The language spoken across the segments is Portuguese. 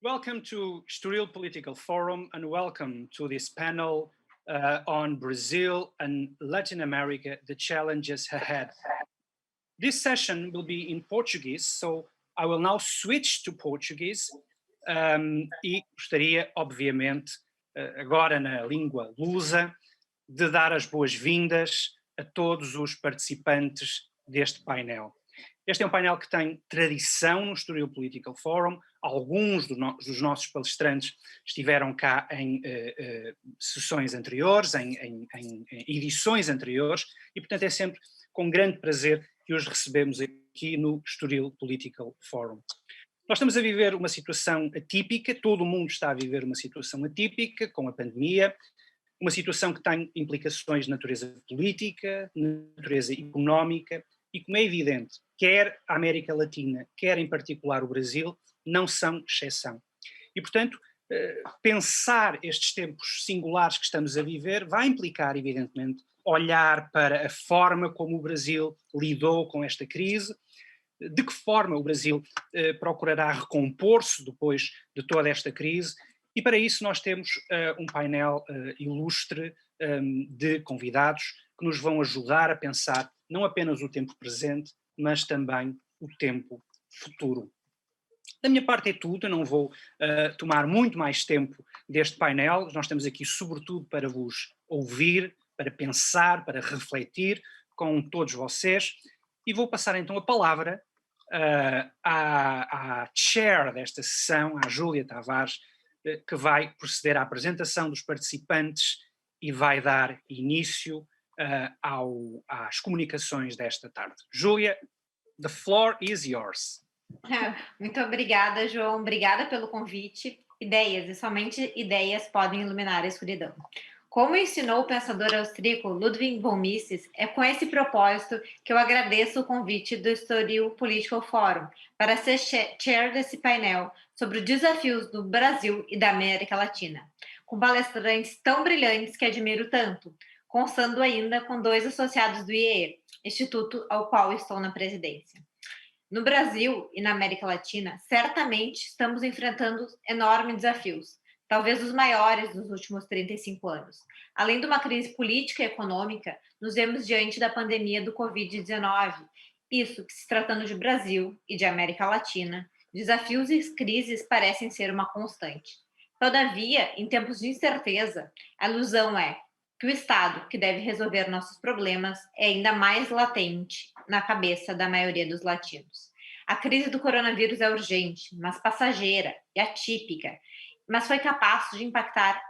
Welcome to Estoril Political Forum and welcome to this panel on Brazil and Latin America, the challenges ahead. This session will be in Portuguese, so I will now switch to Portuguese e gostaria, obviamente, agora na língua lusa, de dar as boas-vindas a todos os participantes deste painel. Este é um painel que tem tradição no Estoril Political Forum. Alguns dos nossos palestrantes estiveram cá em sessões anteriores, em edições anteriores, e portanto é sempre com grande prazer que os recebemos aqui no Estoril Political Forum. Nós estamos a viver uma situação atípica, todo o mundo está a viver uma situação atípica com a pandemia, uma situação que tem implicações de natureza política, natureza económica, e como é evidente, quer a América Latina, quer em particular o Brasil, não são exceção. E, portanto, pensar estes tempos singulares que estamos a viver vai implicar, evidentemente, olhar para a forma como o Brasil lidou com esta crise, de que forma o Brasil procurará recompor-se depois de toda esta crise, e para isso nós temos um painel ilustre de convidados que nos vão ajudar a pensar não apenas o tempo presente, mas também o tempo futuro. Da minha parte é tudo, eu não vou tomar muito mais tempo deste painel, nós estamos aqui sobretudo para vos ouvir, para pensar, para refletir com todos vocês, e vou passar então a palavra à chair desta sessão, à Júlia Tavares, que vai proceder à apresentação dos participantes e vai dar início às comunicações desta tarde. Júlia, the floor is yours. Muito obrigada, João. Obrigada pelo convite. Ideias, e somente ideias, podem iluminar a escuridão. Como ensinou o pensador austríaco Ludwig von Mises, é com esse propósito que eu agradeço o convite do Estoril Political Forum para ser chair desse painel sobre os desafios do Brasil e da América Latina, com palestrantes tão brilhantes que admiro tanto, constando ainda com 2 associados do IEE, instituto ao qual estou na presidência. No Brasil e na América Latina, certamente estamos enfrentando enormes desafios, talvez os maiores dos últimos 35 anos. Além de uma crise política e econômica, nos vemos diante da pandemia do Covid-19. Isso que, se tratando de Brasil e de América Latina, desafios e crises parecem ser uma constante. Todavia, em tempos de incerteza, a ilusão é que o Estado, que deve resolver nossos problemas, é ainda mais latente na cabeça da maioria dos latinos. A crise do coronavírus é urgente, mas passageira e atípica, mas foi capaz de impactar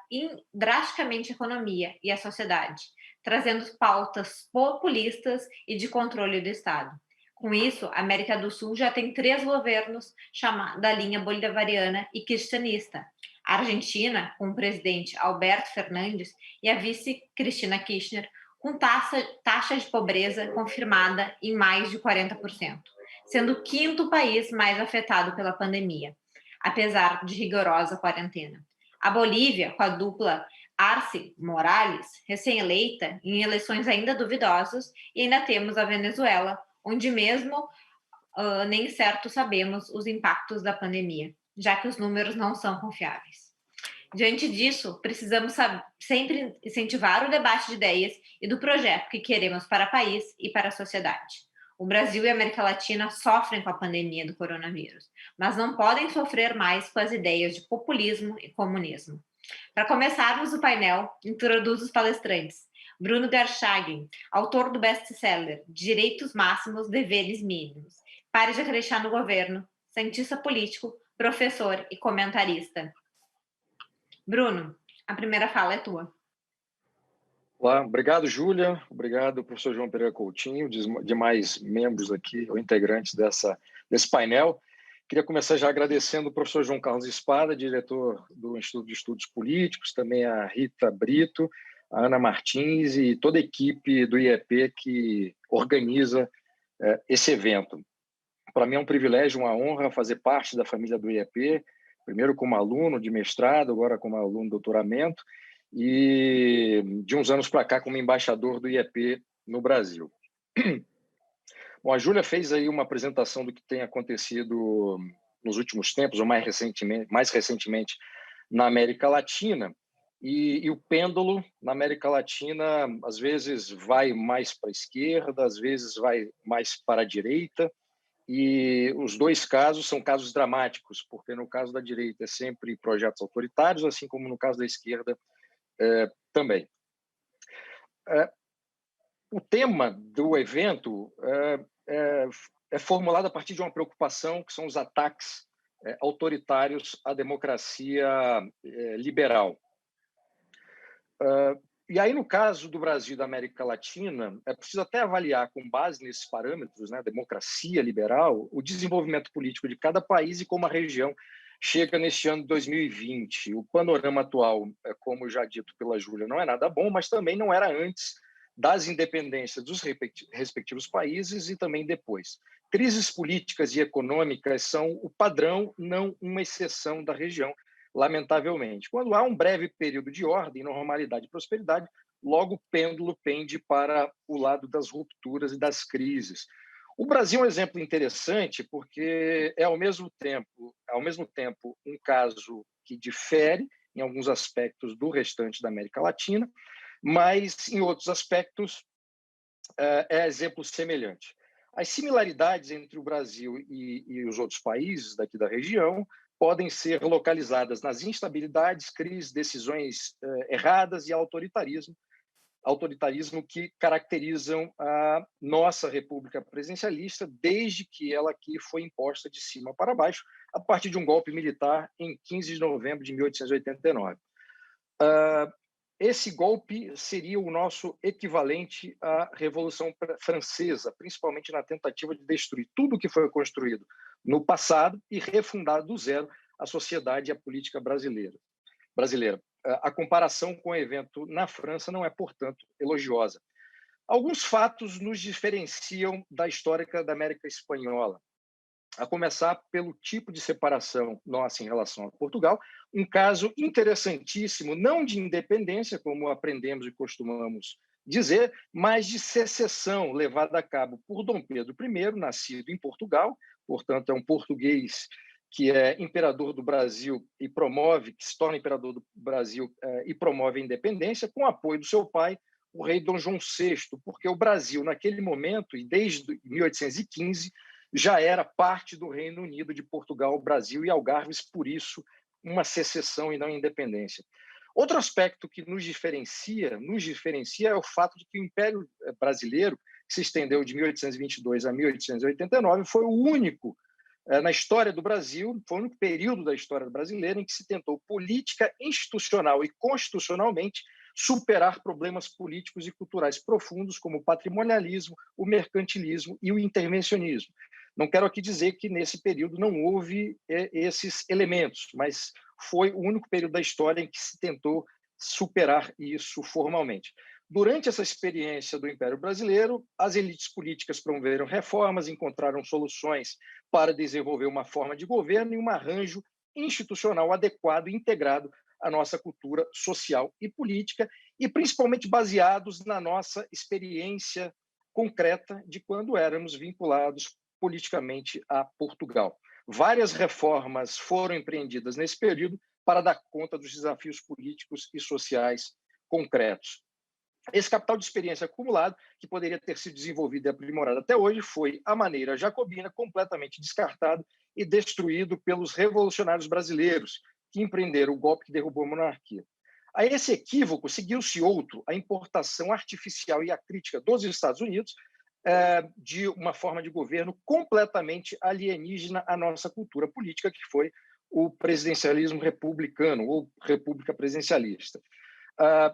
drasticamente a economia e a sociedade, trazendo pautas populistas e de controle do Estado. Com isso, a América do Sul já tem 3 governos da linha bolivariana e cristianista. A Argentina, com o presidente Alberto Fernandes, e a vice Cristina Kirchner, com taxa de pobreza confirmada em mais de 40%, sendo o 5º país mais afetado pela pandemia, apesar de rigorosa quarentena. A Bolívia, com a dupla Arce Morales, recém-eleita, em eleições ainda duvidosas, e ainda temos a Venezuela, onde mesmo nem certo sabemos os impactos da pandemia, já que os números não são confiáveis. Diante disso, precisamos sempre incentivar o debate de ideias e do projeto que queremos para o país e para a sociedade. O Brasil e a América Latina sofrem com a pandemia do coronavírus, mas não podem sofrer mais com as ideias de populismo e comunismo. Para começarmos o painel, introduzo os palestrantes. Bruno Garchagen, autor do best-seller Direitos Máximos, Deveres Mínimos. Pare de acreditar no governo, cientista político, professor e comentarista. Bruno, a primeira fala é tua. Olá, obrigado, Júlia. Obrigado, professor João Pereira Coutinho, demais membros aqui, ou integrantes desse painel. Queria começar já agradecendo o professor João Carlos Espada, diretor do Instituto de Estudos Políticos, também a Rita Brito, a Ana Martins e toda a equipe do IEP que organiza esse evento. Para mim é um privilégio, uma honra fazer parte da família do IEP, primeiro como aluno de mestrado, agora como aluno de doutoramento, e de uns anos para cá como embaixador do IEP no Brasil. Bom, a Júlia fez aí uma apresentação do que tem acontecido nos últimos tempos, ou mais recentemente na América Latina, e o pêndulo na América Latina às vezes vai mais para a esquerda, às vezes vai mais para a direita, e os dois casos são casos dramáticos, porque no caso da direita é sempre projetos autoritários, assim como no caso da esquerda também. O tema do evento é formulado a partir de uma preocupação, que são os ataques autoritários à democracia liberal. E aí, no caso do Brasil e da América Latina, é preciso até avaliar, com base nesses parâmetros, né, democracia liberal, o desenvolvimento político de cada país e como a região chega neste ano de 2020. O panorama atual, como já dito pela Júlia, não é nada bom, mas também não era antes das independências dos respectivos países e também depois. Crises políticas e econômicas são o padrão, não uma exceção da região, lamentavelmente. Quando há um breve período de ordem, normalidade e prosperidade, logo o pêndulo pende para o lado das rupturas e das crises. O Brasil é um exemplo interessante porque é, ao mesmo tempo, um caso que difere em alguns aspectos do restante da América Latina, mas, em outros aspectos, é exemplo semelhante. As similaridades entre o Brasil e os outros países daqui da região podem ser localizadas nas instabilidades, crises, decisões erradas e autoritarismo que caracterizam a nossa República Presidencialista desde que ela aqui foi imposta de cima para baixo, a partir de um golpe militar em 15 de novembro de 1889. Esse golpe seria o nosso equivalente à Revolução Francesa, principalmente na tentativa de destruir tudo o que foi construído no passado e refundar do zero a sociedade e a política brasileira. A comparação com o evento na França não é, portanto, elogiosa. Alguns fatos nos diferenciam da histórica da América Espanhola, a começar pelo tipo de separação nossa em relação a Portugal, um caso interessantíssimo, não de independência, como aprendemos e costumamos dizer, mas de secessão levada a cabo por Dom Pedro I, nascido em Portugal, portanto é um português que é imperador do Brasil e que se torna imperador do Brasil e promove a independência, com apoio do seu pai, o rei Dom João VI, porque o Brasil, naquele momento, e desde 1815, já era parte do Reino Unido de Portugal, Brasil e Algarves, por isso uma secessão e não independência. Outro aspecto que nos diferencia é o fato de que o Império Brasileiro, que se estendeu de 1822 a 1889, foi o único na história do Brasil, foi o único período da história brasileira em que se tentou política, institucional e constitucionalmente superar problemas políticos e culturais profundos como o patrimonialismo, o mercantilismo e o intervencionismo. Não quero aqui dizer que nesse período não houve esses elementos, mas foi o único período da história em que se tentou superar isso formalmente. Durante essa experiência do Império Brasileiro, as elites políticas promoveram reformas, encontraram soluções para desenvolver uma forma de governo e um arranjo institucional adequado e integrado à nossa cultura social e política, e principalmente baseados na nossa experiência concreta de quando éramos vinculados politicamente a Portugal. Várias reformas foram empreendidas nesse período para dar conta dos desafios políticos e sociais concretos. Esse capital de experiência acumulado, que poderia ter sido desenvolvido e aprimorado até hoje, foi, à maneira jacobina, completamente descartado e destruído pelos revolucionários brasileiros, que empreenderam o golpe que derrubou a monarquia. A esse equívoco seguiu-se outro, a importação artificial e acrítica dos Estados Unidos de uma forma de governo completamente alienígena à nossa cultura política, que foi o presidencialismo republicano, ou república presidencialista.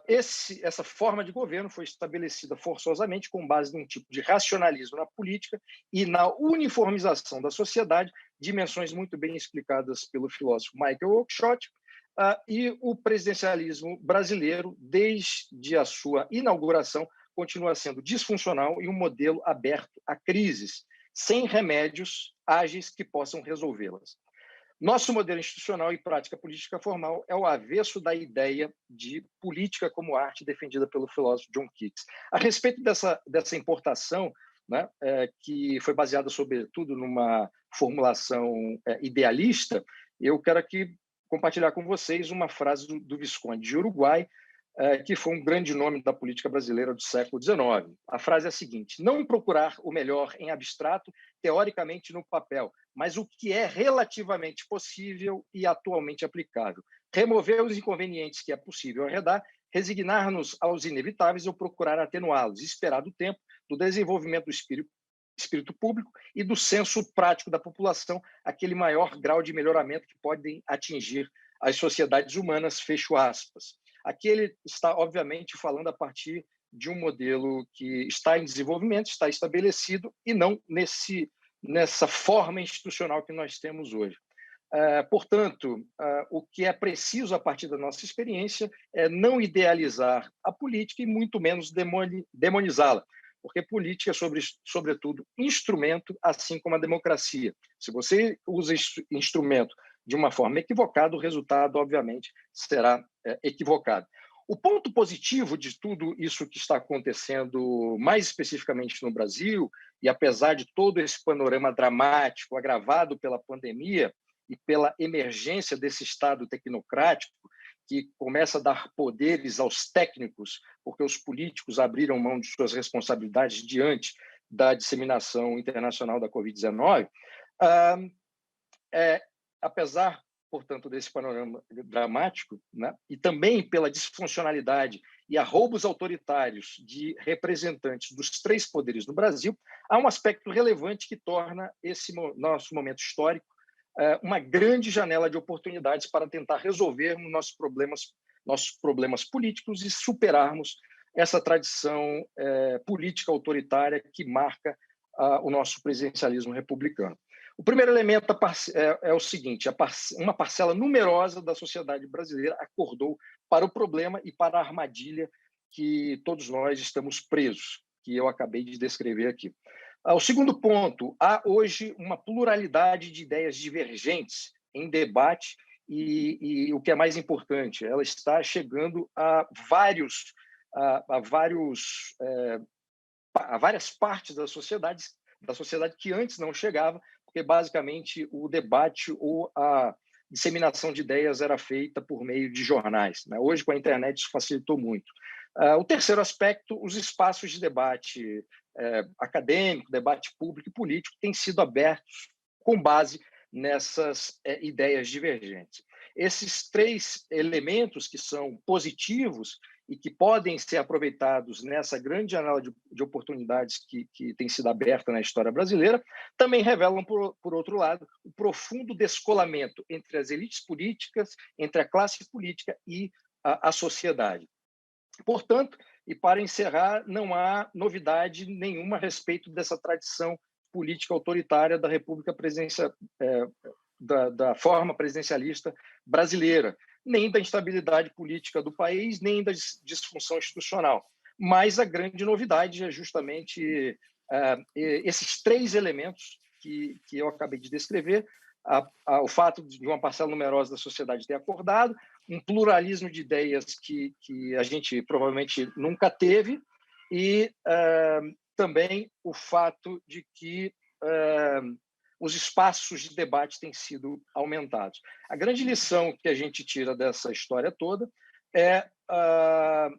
Essa forma de governo foi estabelecida forçosamente com base num tipo de racionalismo na política e na uniformização da sociedade, dimensões muito bem explicadas pelo filósofo Michael Oakeshott, e o presidencialismo brasileiro, desde a sua inauguração, continua sendo disfuncional e um modelo aberto a crises, sem remédios ágeis que possam resolvê-las. Nosso modelo institucional e prática política formal é o avesso da ideia de política como arte defendida pelo filósofo John Keats. A respeito dessa importação, né, que foi baseada, sobretudo, numa formulação idealista, eu quero aqui compartilhar com vocês uma frase do Visconde de Uruguai, que foi um grande nome da política brasileira do século XIX. A frase é a seguinte: não procurar o melhor em abstrato, teoricamente no papel, mas o que é relativamente possível e atualmente aplicável. Remover os inconvenientes que é possível arredar, resignar-nos aos inevitáveis ou procurar atenuá-los, esperar do tempo, do desenvolvimento do espírito público e do senso prático da população, aquele maior grau de melhoramento que podem atingir as sociedades humanas, fecho aspas. Aqui ele está, obviamente, falando a partir de um modelo que está em desenvolvimento, está estabelecido, e não nessa forma institucional que nós temos hoje. Portanto, o que é preciso a partir da nossa experiência é não idealizar a política e muito menos demonizá-la, porque política é, sobretudo, instrumento, assim como a democracia. Se você usa instrumento de uma forma equivocada, o resultado, obviamente, será equivocado. O ponto positivo de tudo isso que está acontecendo, mais especificamente no Brasil, e apesar de todo esse panorama dramático, agravado pela pandemia e pela emergência desse Estado tecnocrático, que começa a dar poderes aos técnicos, porque os políticos abriram mão de suas responsabilidades diante da disseminação internacional da Covid-19, apesar, portanto, desse panorama dramático, né, e também pela disfuncionalidade e arroubos autoritários de representantes dos três poderes no Brasil, há um aspecto relevante que torna esse nosso momento histórico uma grande janela de oportunidades para tentar resolvermos nossos problemas políticos e superarmos essa tradição política autoritária que marca o nosso presidencialismo republicano. O primeiro elemento é o seguinte: uma parcela numerosa da sociedade brasileira acordou para o problema e para a armadilha que todos nós estamos presos, que eu acabei de descrever aqui. O segundo ponto: há hoje uma pluralidade de ideias divergentes em debate e o que é mais importante, ela está chegando a várias partes da sociedade que antes não chegava, porque basicamente o debate ou a disseminação de ideias era feita por meio de jornais, né? Hoje, com a internet, isso facilitou muito. O terceiro aspecto: os espaços de debate acadêmico, debate público e político têm sido abertos com base nessas ideias divergentes. Esses três elementos, que são positivos e que podem ser aproveitados nessa grande janela de oportunidades que tem sido aberta na história brasileira, também revelam, por outro lado, o profundo descolamento entre as elites políticas, entre a classe política e a sociedade. Portanto, e para encerrar, não há novidade nenhuma a respeito dessa tradição política autoritária da República da forma presidencialista brasileira, nem da instabilidade política do país, nem da disfunção institucional. Mas a grande novidade é justamente esses três elementos que eu acabei de descrever: o fato de uma parcela numerosa da sociedade ter acordado, um pluralismo de ideias que a gente provavelmente nunca teve, e também o fato de que os espaços de debate têm sido aumentados. A grande lição que a gente tira dessa história toda é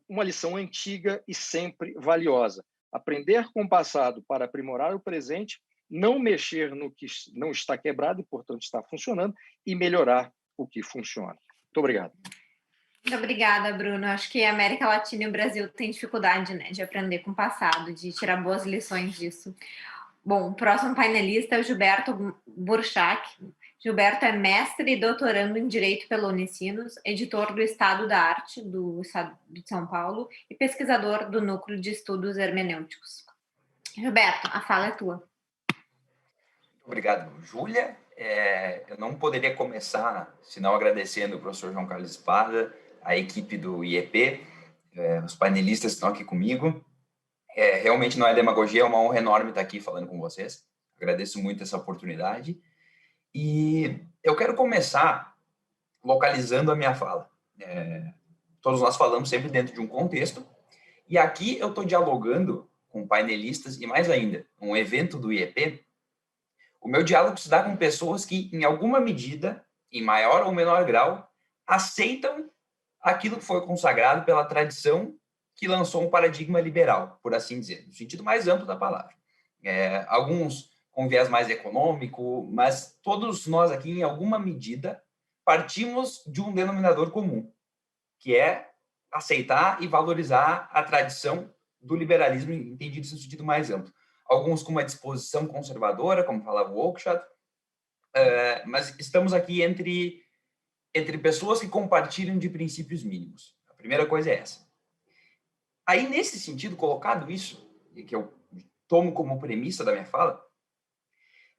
uma lição antiga e sempre valiosa: aprender com o passado para aprimorar o presente, não mexer no que não está quebrado e, portanto, está funcionando, e melhorar o que funciona. Muito obrigado. Muito obrigada, Bruno. Acho que a América Latina e o Brasil têm dificuldade, né, de aprender com o passado, de tirar boas lições disso. Bom, o próximo painelista é o Gilberto Burchak. Gilberto é mestre e doutorando em Direito pela Unicinos, editor do Estado da Arte do Estado de São Paulo e pesquisador do Núcleo de Estudos Hermenêuticos. Gilberto, a fala é tua. Obrigado, Júlia. Eu não poderia começar senão agradecendo o professor João Carlos Espada, a equipe do IEP, os panelistas que estão aqui comigo. Realmente não é demagogia, é uma honra enorme estar aqui falando com vocês. Agradeço muito essa oportunidade. E eu quero começar localizando a minha fala. Todos nós falamos sempre dentro de um contexto, e aqui eu estou dialogando com painelistas, e mais ainda, um evento do IEP, O meu diálogo se dá com pessoas que, em alguma medida, em maior ou menor grau, aceitam aquilo que foi consagrado pela tradição que lançou um paradigma liberal, por assim dizer, no sentido mais amplo da palavra. Alguns com viés mais econômico, mas todos nós aqui, em alguma medida, partimos de um denominador comum, que é aceitar e valorizar a tradição do liberalismo entendido no sentido mais amplo. Alguns com uma disposição conservadora, como falava o Oakeshott, mas estamos aqui entre pessoas que compartilham de princípios mínimos. A primeira coisa é essa. Aí, nesse sentido, colocado isso, e que eu tomo como premissa da minha fala,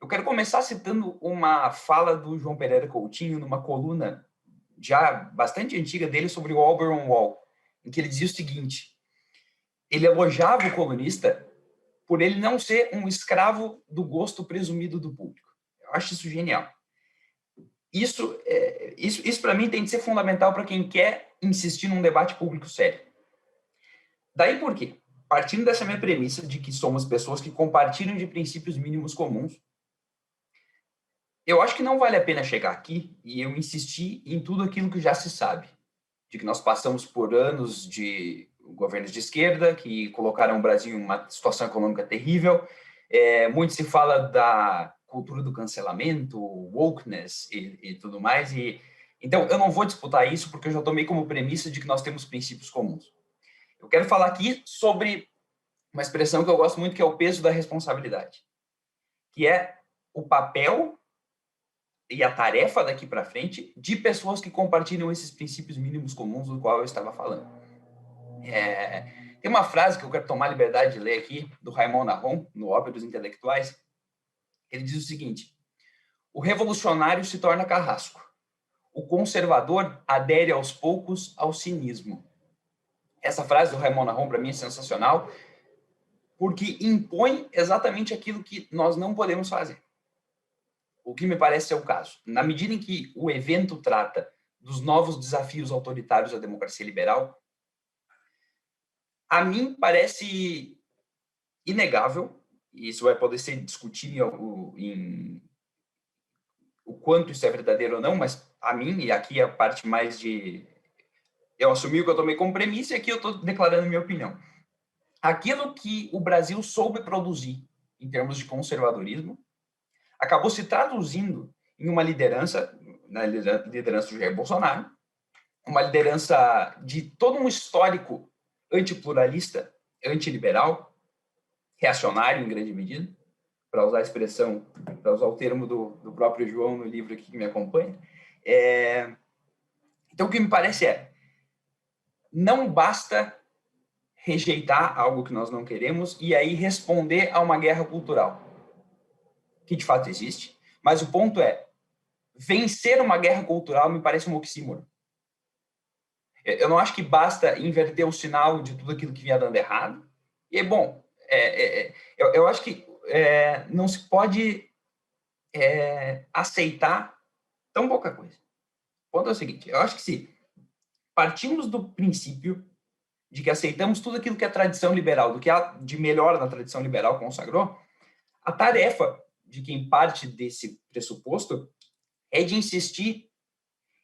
eu quero começar citando uma fala do João Pereira Coutinho numa coluna já bastante antiga dele sobre o Auberon Waugh, em que ele dizia o seguinte: ele elogiava o colunista por ele não ser um escravo do gosto presumido do público. Eu acho isso genial. Isso para mim tem de ser fundamental para quem quer insistir num debate público sério. Daí por quê? Partindo dessa minha premissa de que somos pessoas que compartilham de princípios mínimos comuns, eu acho que não vale a pena chegar aqui e eu insistir em tudo aquilo que já se sabe, de que nós passamos por anos de governos de esquerda que colocaram o Brasil em uma situação econômica terrível. Muito se fala da cultura do cancelamento, wokeness e tudo mais. Então, eu não vou disputar isso porque eu já tomei como premissa de que nós temos princípios comuns. Eu quero falar aqui sobre uma expressão que eu gosto muito, que é o peso da responsabilidade, que é o papel e a tarefa daqui para frente de pessoas que compartilham esses princípios mínimos comuns do qual eu estava falando. Tem uma frase que eu quero tomar a liberdade de ler aqui, do Raymond Aron, no Ópera dos Intelectuais. Ele diz o seguinte: o revolucionário se torna carrasco. O conservador adere aos poucos ao cinismo. Essa frase do Raymond Aron, para mim, é sensacional, porque impõe exatamente aquilo que nós não podemos fazer. O que me parece ser o caso. Na medida em que o evento trata dos novos desafios autoritários à democracia liberal, a mim parece inegável, e isso vai poder ser discutido em o quanto isso é verdadeiro ou não, mas a mim, e aqui a parte mais de... Eu assumi o que eu tomei como premissa e aqui eu estou declarando minha opinião. Aquilo que o Brasil soube produzir em termos de conservadorismo acabou se traduzindo em uma liderança, na liderança do Jair Bolsonaro, uma liderança de todo um histórico antipluralista, antiliberal, reacionário em grande medida, para usar a expressão, para usar o termo do próprio João no livro aqui que me acompanha. Então, o que me parece não basta rejeitar algo que nós não queremos e aí responder a uma guerra cultural, que de fato existe, mas o ponto é, vencer uma guerra cultural me parece um oxímoro. Eu não acho que basta inverter o sinal de tudo aquilo que vinha dando errado. E, bom, eu acho que não se pode aceitar tão pouca coisa. O ponto é o seguinte, eu acho que se partimos do princípio de que aceitamos tudo aquilo que a tradição liberal, do que há de melhor na tradição liberal consagrou, a tarefa de quem parte desse pressuposto é de insistir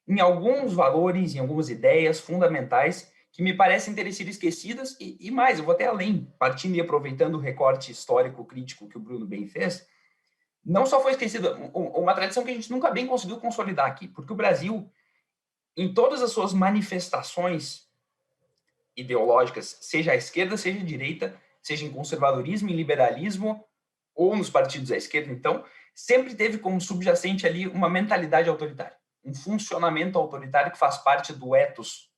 em alguns valores, em algumas ideias fundamentais que me parecem ter sido esquecidas e mais, eu vou até além, partindo e aproveitando o recorte histórico crítico que o Bruno bem fez, não só foi esquecida, uma tradição que a gente nunca bem conseguiu consolidar aqui, porque o Brasil, em todas as suas manifestações ideológicas, seja à esquerda, seja à direita, seja em conservadorismo, em liberalismo, ou nos partidos à esquerda, então, sempre teve como subjacente ali uma mentalidade autoritária, um funcionamento autoritário que faz parte do ethos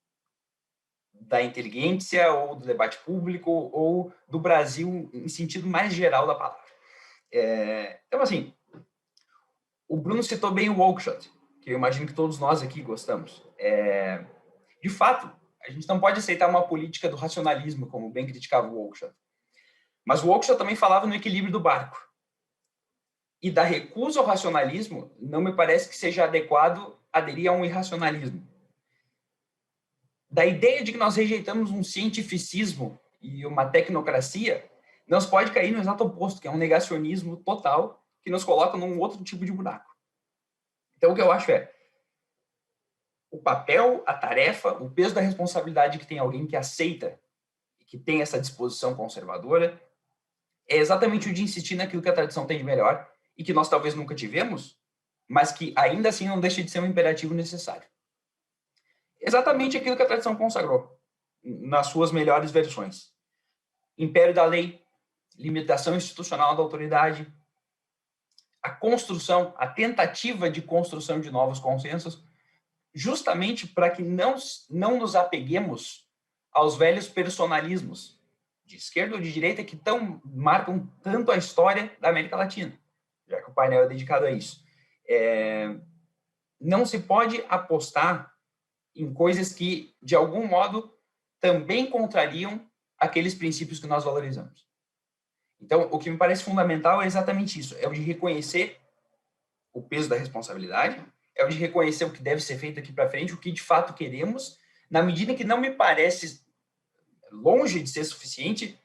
da inteligência ou do debate público ou do Brasil em sentido mais geral da palavra. Então, assim, o Bruno citou bem o Oakeshott, que eu imagino que todos nós aqui gostamos. De fato, a gente não pode aceitar uma política do racionalismo, como bem criticava o Oakeshott. Mas o Oakeshott também falava no equilíbrio do barco. E da recusa ao racionalismo, não me parece que seja adequado aderir a um irracionalismo. Da ideia de que nós rejeitamos um cientificismo e uma tecnocracia, não se pode cair no exato oposto, que é um negacionismo total, que nos colocam num outro tipo de buraco. Então, o que eu acho é o papel, a tarefa, o peso da responsabilidade que tem alguém que aceita e que tem essa disposição conservadora é exatamente o de insistir naquilo que a tradição tem de melhor e que nós talvez nunca tivemos, mas que ainda assim não deixa de ser um imperativo necessário. Exatamente aquilo que a tradição consagrou, nas suas melhores versões. Império da lei, limitação institucional da autoridade, a construção, a tentativa de construção de novos consensos, justamente para que não nos apeguemos aos velhos personalismos de esquerda ou de direita que marcam tanto a história da América Latina, já que o painel é dedicado a isso. Não se pode apostar em coisas que, de algum modo, também contrariam aqueles princípios que nós valorizamos. Então, o que me parece fundamental é exatamente isso, é o de reconhecer o peso da responsabilidade, é o de reconhecer o que deve ser feito aqui para frente, o que de fato queremos, na medida que não me parece, longe de ser suficiente,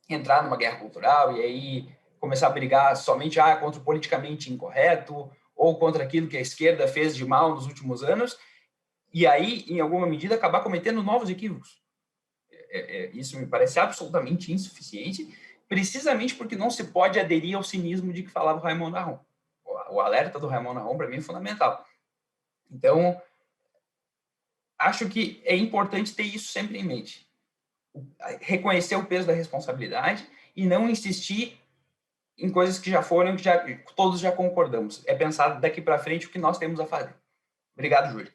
entrar numa guerra cultural e aí começar a brigar somente contra o politicamente incorreto ou contra aquilo que a esquerda fez de mal nos últimos anos, e aí, em alguma medida, acabar cometendo novos equívocos. Isso me parece absolutamente insuficiente, precisamente porque não se pode aderir ao cinismo de que falava o Raymond Aron. O alerta do Raymond Aron, para mim, é fundamental. Então, acho que é importante ter isso sempre em mente. Reconhecer o peso da responsabilidade e não insistir em coisas que já foram, que todos já concordamos. É pensar daqui para frente o que nós temos a fazer. Obrigado, Júlia.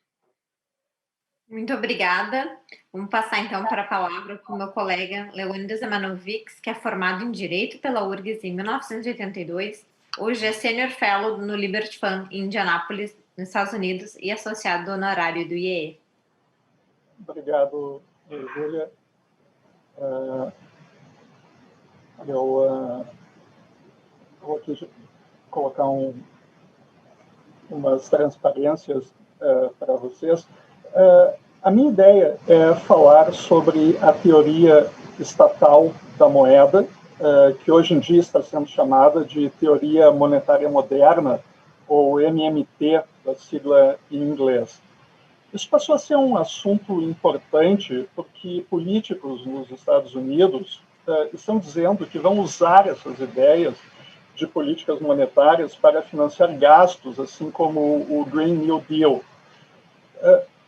Muito obrigada. Vamos passar, então, para a palavra para o meu colega Leônidas Emanovics, que é formado em Direito pela URGS em 1982. Hoje é Senior Fellow no Liberty Fund em Indianápolis, nos Estados Unidos, e associado honorário do IEE. Obrigado, Júlia. Eu vou aqui colocar umas transparências para vocês. A minha ideia é falar sobre a teoria estatal da moeda, que hoje em dia está sendo chamada de Teoria Monetária Moderna, ou MMT, da sigla em inglês. Isso passou a ser um assunto importante porque políticos nos Estados Unidos estão dizendo que vão usar essas ideias de políticas monetárias para financiar gastos, assim como o Green New Deal.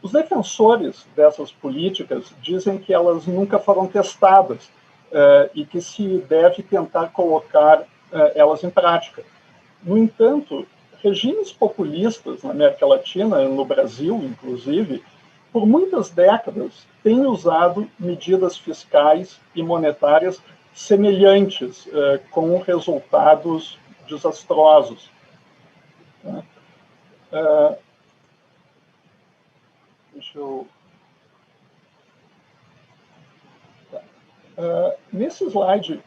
Os defensores dessas políticas dizem que elas nunca foram testadas e que se deve tentar colocar elas em prática. No entanto, regimes populistas na América Latina, no Brasil, inclusive, por muitas décadas, têm usado medidas fiscais e monetárias semelhantes, com resultados desastrosos. Deixa eu... Nesse slide,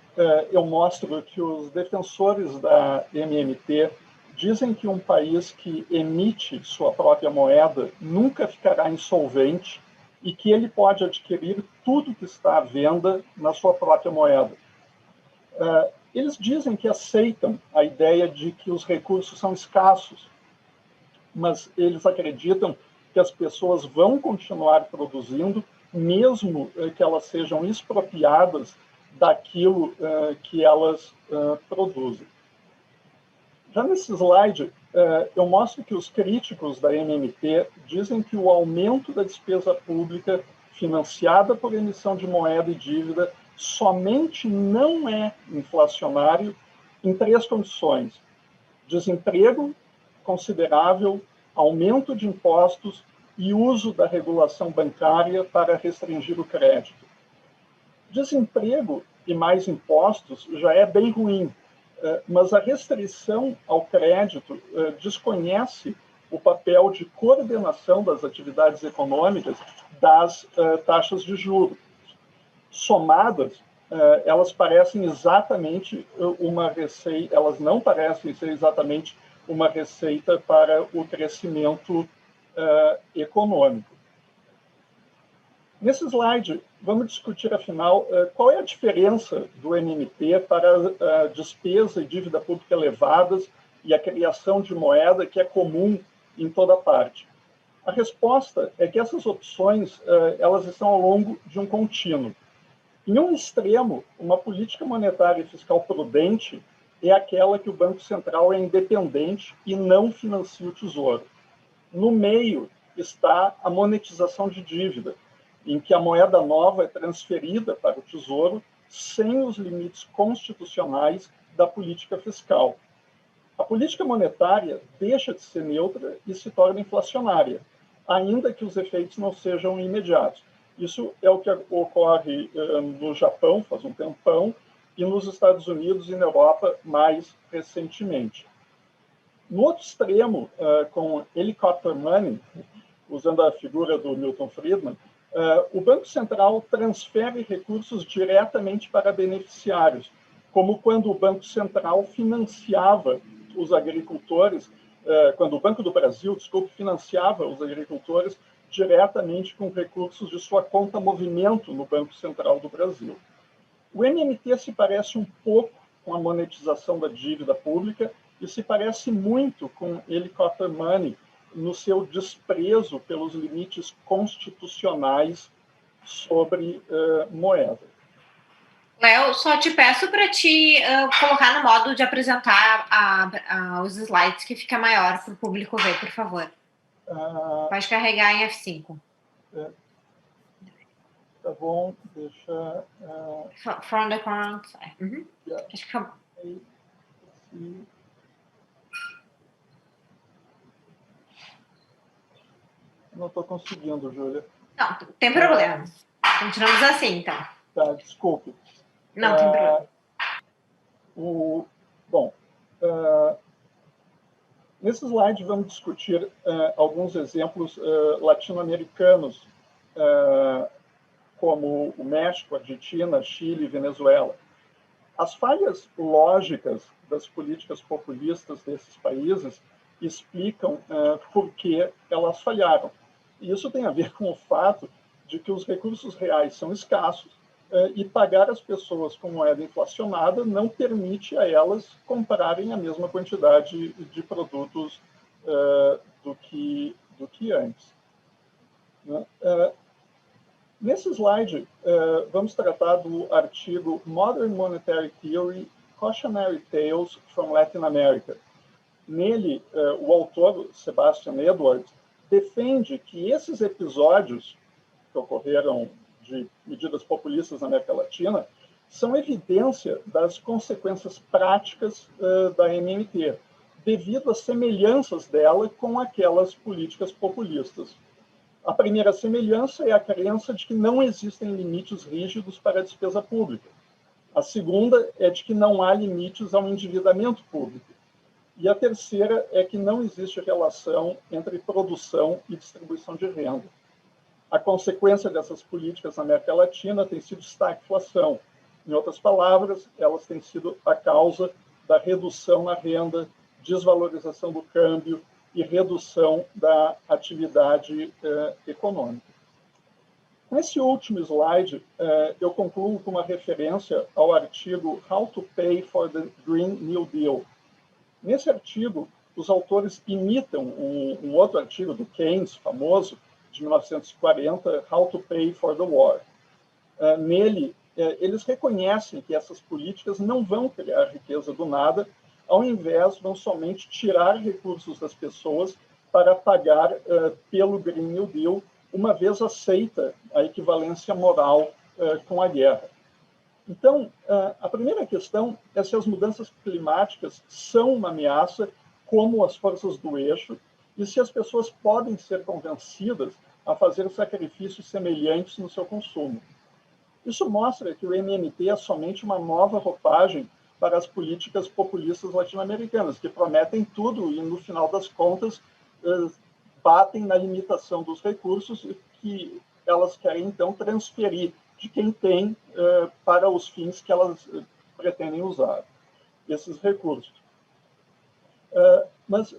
eu mostro que os defensores da MMT dizem que um país que emite sua própria moeda nunca ficará insolvente e que ele pode adquirir tudo que está à venda na sua própria moeda. Eles dizem que aceitam a ideia de que os recursos são escassos, mas eles acreditam que as pessoas vão continuar produzindo, mesmo que elas sejam expropriadas daquilo que elas produzem. Já nesse slide, eu mostro que os críticos da MMT dizem que o aumento da despesa pública financiada por emissão de moeda e dívida somente não é inflacionário em 3 condições: desemprego considerável, aumento de impostos e uso da regulação bancária para restringir o crédito. Desemprego e mais impostos já é bem ruim, mas a restrição ao crédito desconhece o papel de coordenação das atividades econômicas das taxas de juros. Somadas, elas parecem exatamente uma receita, elas não parecem ser exatamente uma receita para o crescimento econômico. Nesse slide, vamos discutir, afinal, qual é a diferença do MMT para a despesa e dívida pública elevadas e a criação de moeda que é comum em toda parte. A resposta é que essas opções elas estão ao longo de um contínuo. Em um extremo, uma política monetária e fiscal prudente é aquela que o Banco Central é independente e não financia o Tesouro. No meio está a monetização de dívida, em que a moeda nova é transferida para o Tesouro sem os limites constitucionais da política fiscal. A política monetária deixa de ser neutra e se torna inflacionária, ainda que os efeitos não sejam imediatos. Isso é o que ocorre no Japão faz um tempão e nos Estados Unidos e na Europa mais recentemente. No outro extremo, com helicopter money, usando a figura do Milton Friedman, o Banco Central transfere recursos diretamente para beneficiários, como quando o Banco Central financiava os agricultores, quando o Banco do Brasil, financiava os agricultores diretamente com recursos de sua conta movimento no Banco Central do Brasil. O MMT se parece um pouco com a monetização da dívida pública e se parece muito com helicopter money no seu desprezo pelos limites constitucionais sobre moeda. Léo, só te peço para te colocar no modo de apresentar os slides, que fica maior para o público ver, por favor. Pode carregar em F5. Tá bom, deixa... From the current side. Yeah. Acho que acabou. Não estou conseguindo, Júlia. Não, tem problema. Continuamos assim, então. Tá, desculpe. Não, tem problema. Bom, nesse slide vamos discutir alguns exemplos latino-americanos, como o México, Argentina, Chile e Venezuela. As falhas lógicas das políticas populistas desses países explicam por que elas falharam. E isso tem a ver com o fato de que os recursos reais são escassos e pagar as pessoas com moeda inflacionada não permite a elas comprarem a mesma quantidade de produtos do que antes. Nesse slide, vamos tratar do artigo Modern Monetary Theory, Cautionary Tales from Latin America. Nele, o autor, Sebastian Edwards, defende que esses episódios que ocorreram de medidas populistas na América Latina são evidência das consequências práticas da MMT, devido às semelhanças dela com aquelas políticas populistas. A primeira semelhança é a crença de que não existem limites rígidos para a despesa pública. A segunda é de que não há limites ao endividamento público. E a terceira é que não existe relação entre produção e distribuição de renda. A consequência dessas políticas na América Latina tem sido estagflação. Em outras palavras, elas têm sido a causa da redução na renda, desvalorização do câmbio e redução da atividade econômica. Nesse último slide, eu concluo com uma referência ao artigo How to Pay for the Green New Deal. Nesse artigo, os autores imitam um outro artigo do Keynes, famoso, de 1940, How to Pay for the War. Nele, eles reconhecem que essas políticas não vão criar riqueza do nada, ao invés, vão somente tirar recursos das pessoas para pagar pelo Green New Deal, uma vez aceita a equivalência moral com a guerra. Então, a primeira questão é se as mudanças climáticas são uma ameaça, como as forças do eixo, e se as pessoas podem ser convencidas a fazer sacrifícios semelhantes no seu consumo. Isso mostra que o MMT é somente uma nova roupagem para as políticas populistas latino-americanas, que prometem tudo e, no final das contas, batem na limitação dos recursos que elas querem, então, transferir de quem tem para os fins que elas pretendem usar esses recursos. Mas,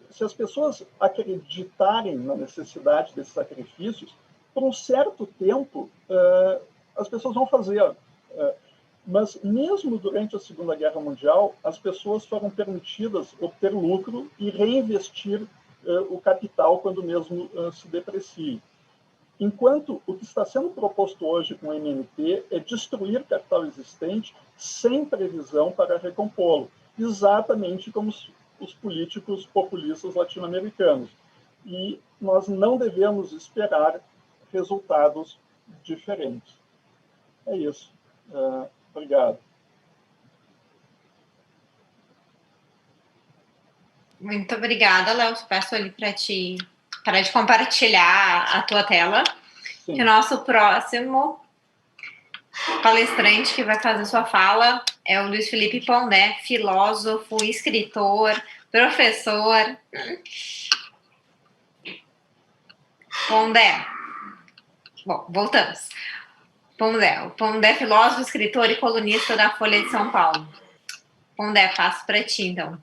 se as pessoas acreditarem na necessidade desses sacrifícios, por um certo tempo, as pessoas vão fazer. Mas, mesmo durante a Segunda Guerra Mundial, as pessoas foram permitidas obter lucro e reinvestir o capital quando mesmo se deprecie. Enquanto o que está sendo proposto hoje com o MMT é destruir capital existente sem previsão para recompô-lo, exatamente como os políticos populistas latino-americanos. E nós não devemos esperar resultados diferentes. É isso. Obrigado. Muito obrigada, Léo. Peço ali para te compartilhar a tua tela. Sim. Que o nosso próximo palestrante que vai fazer sua fala é o Luiz Felipe Pondé, filósofo, escritor, professor. Pondé. Bom, voltamos. Pondé, filósofo, escritor e colunista da Folha de São Paulo. Pondé, passo para ti, então.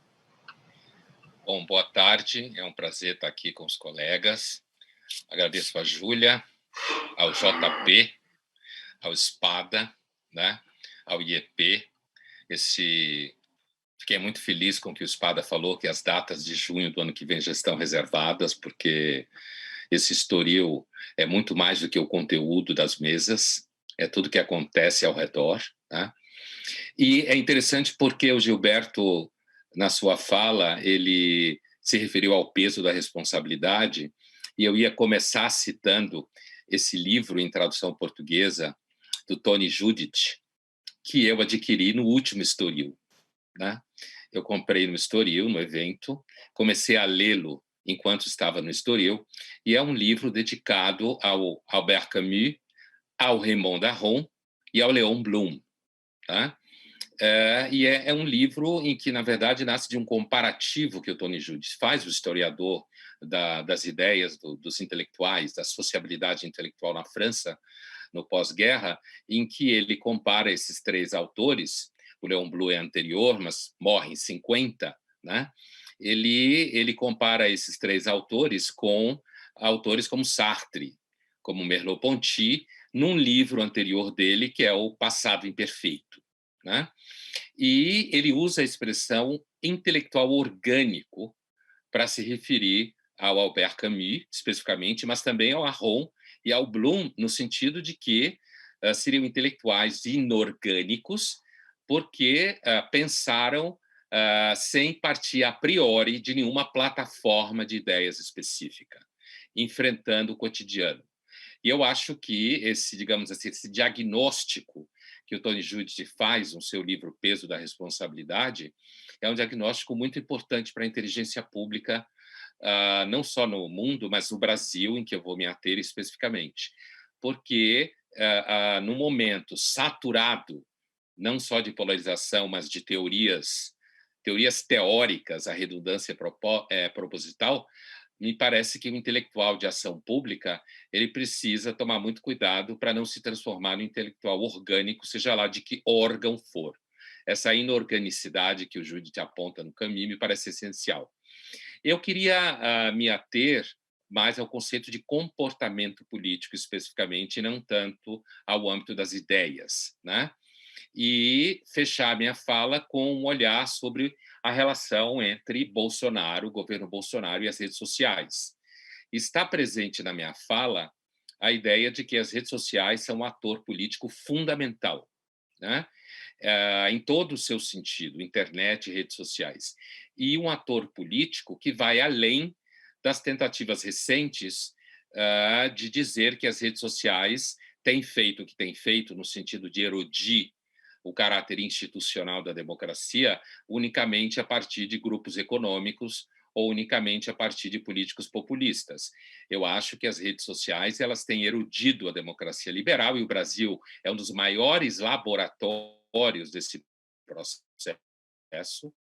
Bom, boa tarde. É um prazer estar aqui com os colegas. Agradeço a Júlia, ao JP, ao Espada, né, ao IEP. Fiquei muito feliz com o que o Espada falou, que as datas de junho do ano que vem já estão reservadas, porque esse historial é muito mais do que o conteúdo das mesas, é tudo que acontece ao redor, né? E é interessante porque o Gilberto, na sua fala, ele se referiu ao peso da responsabilidade, e eu ia começar citando esse livro em tradução portuguesa, do Tony Judith, que eu adquiri no último Estoril, né? Eu comprei no Estoril, no evento, comecei a lê-lo enquanto estava no Estoril, e é um livro dedicado ao Albert Camus, ao Raymond Aron e ao Léon Blum, tá? E é um livro em que, na verdade, nasce de um comparativo que o Tony Judith faz, o historiador das ideias dos intelectuais, da sociabilidade intelectual na França, no pós-guerra, em que ele compara esses três autores. O Léon Blum é anterior, mas morre em 50, né? Ele compara esses três autores com autores como Sartre, como Merleau-Ponty, num livro anterior dele, que é O Passado Imperfeito, né? E ele usa a expressão intelectual orgânico para se referir ao Albert Camus, especificamente, mas também ao Aron e ao Bloom, no sentido de que seriam intelectuais inorgânicos, porque pensaram sem partir a priori de nenhuma plataforma de ideias específica, enfrentando o cotidiano. E eu acho que esse, digamos assim, esse diagnóstico que o Tony Judith faz no seu livro Peso da Responsabilidade é um diagnóstico muito importante para a inteligência pública, não só no mundo, mas no Brasil, em que eu vou me ater especificamente. Porque, no momento saturado, não só de polarização, mas de teorias teóricas, a redundância proposital, me parece que o intelectual de ação pública ele precisa tomar muito cuidado para não se transformar no intelectual orgânico, seja lá de que órgão for. Essa inorganicidade que o Judith aponta no caminho me parece essencial. Eu queria me ater mais ao conceito de comportamento político, especificamente, e não tanto ao âmbito das ideias, né? E fechar minha fala com um olhar sobre a relação entre Bolsonaro, o governo Bolsonaro e as redes sociais. Está presente na minha fala a ideia de que as redes sociais são um ator político fundamental, né? Em todo o seu sentido, internet e redes sociais. E um ator político que vai além das tentativas recentes de dizer que as redes sociais têm feito o que têm feito no sentido de erodir o caráter institucional da democracia unicamente a partir de grupos econômicos ou unicamente a partir de políticos populistas. Eu acho que as redes sociais elas têm erodido a democracia liberal e o Brasil é um dos maiores laboratórios desse processo